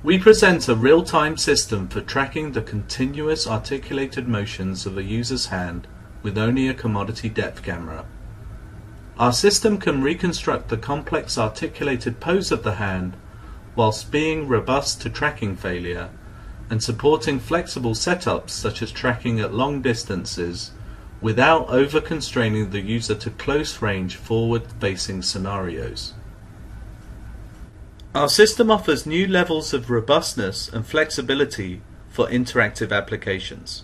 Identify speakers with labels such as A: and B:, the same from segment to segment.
A: We present a real-time system for tracking the continuous articulated motions of a user's hand with only a commodity depth camera. Our system can reconstruct the complex articulated pose of the hand whilst being robust to tracking failure and supporting flexible setups such as tracking at long distances without over-constraining the user to close-range forward-facing scenarios. Our system offers new levels of robustness and flexibility for interactive applications.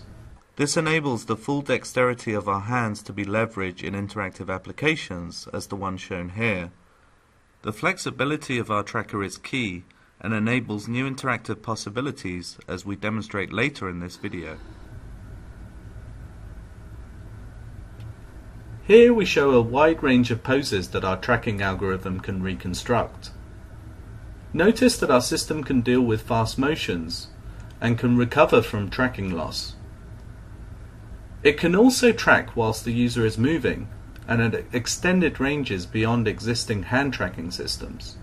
A: This enables the full dexterity of our hands to be leveraged in interactive applications as the one shown here. The flexibility of our tracker is key and enables new interactive possibilities as we demonstrate later in this video. Here we show a wide range of poses that our tracking algorithm can reconstruct. Notice that our system can deal with fast motions and can recover from tracking loss. It can also track whilst the user is moving and at extended ranges beyond existing hand tracking systems.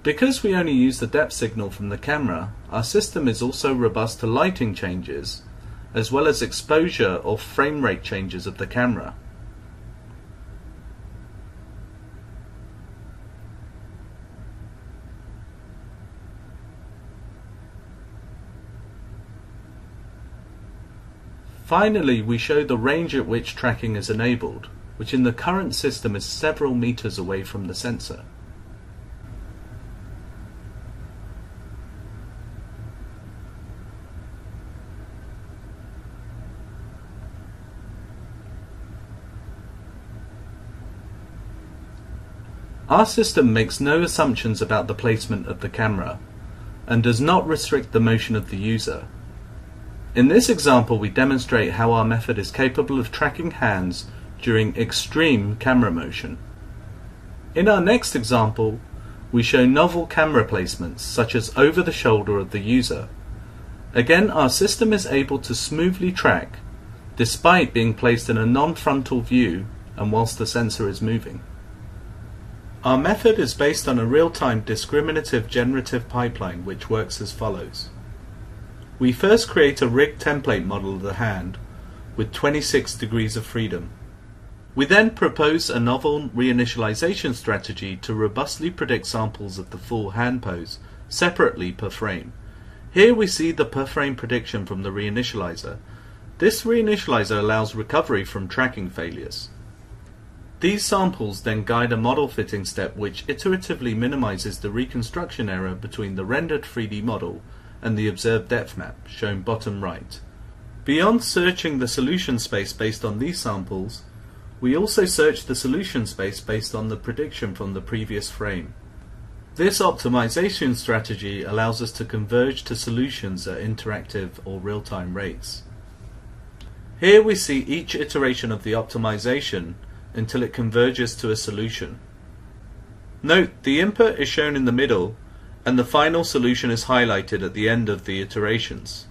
A: Because we only use the depth signal from the camera, our system is also robust to lighting changes as well as exposure or frame rate changes of the camera. Finally, we show the range at which tracking is enabled, which in the current system is several meters away from the sensor. Our system makes no assumptions about the placement of the camera and does not restrict the motion of the user. In this example, we demonstrate how our method is capable of tracking hands during extreme camera motion. In our next example, we show novel camera placements such as over the shoulder of the user. Again, our system is able to smoothly track despite being placed in a non-frontal view and whilst the sensor is moving. Our method is based on a real-time discriminative generative pipeline which works as follows. We first create a rig template model of the hand with 26 degrees of freedom. We then propose a novel reinitialization strategy to robustly predict samples of the full hand pose separately per frame. Here we see the per frame prediction from the reinitializer. This reinitializer allows recovery from tracking failures. These samples then guide a model fitting step which iteratively minimizes the reconstruction error between the rendered 3D model and the observed depth map, shown bottom right. Beyond searching the solution space based on these samples, we also search the solution space based on the prediction from the previous frame. This optimization strategy allows us to converge to solutions at interactive or real-time rates. Here we see each iteration of the optimization until it converges to a solution. Note, the input is shown in the middle and the final solution is highlighted at the end of the iterations.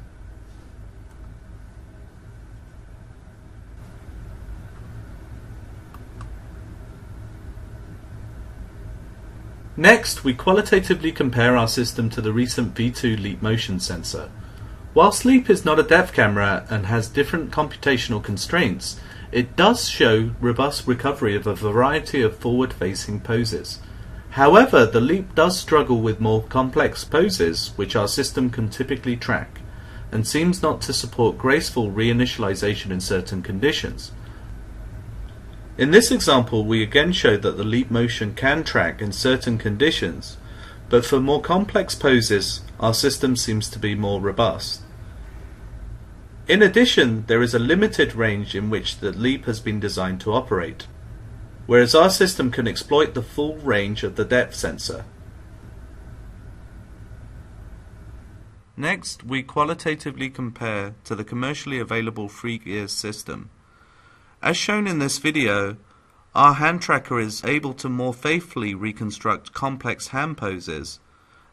A: Next, we qualitatively compare our system to the recent V2 Leap motion sensor. Whilst Leap is not a depth camera and has different computational constraints, it does show robust recovery of a variety of forward-facing poses. However, the Leap does struggle with more complex poses, which our system can typically track, and seems not to support graceful reinitialization in certain conditions. In this example, we again show that the Leap motion can track in certain conditions, but for more complex poses, our system seems to be more robust. In addition, there is a limited range in which the Leap has been designed to operate, whereas our system can exploit the full range of the depth sensor. Next, we qualitatively compare to the commercially available 3-gear system. As shown in this video, our hand tracker is able to more faithfully reconstruct complex hand poses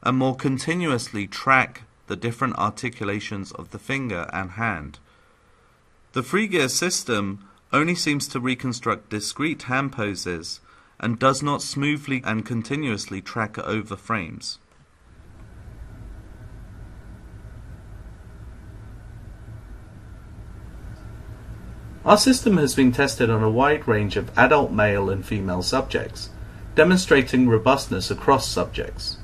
A: and more continuously track the different articulations of the finger and hand. The 3-gear system only seems to reconstruct discrete hand poses and does not smoothly and continuously track over frames. Our system has been tested on a wide range of adult male and female subjects, demonstrating robustness across subjects.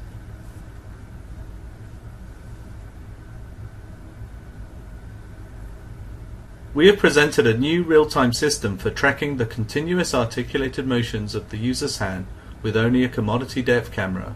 A: We have presented a new real-time system for tracking the continuous articulated motions of the user's hand with only a commodity depth camera.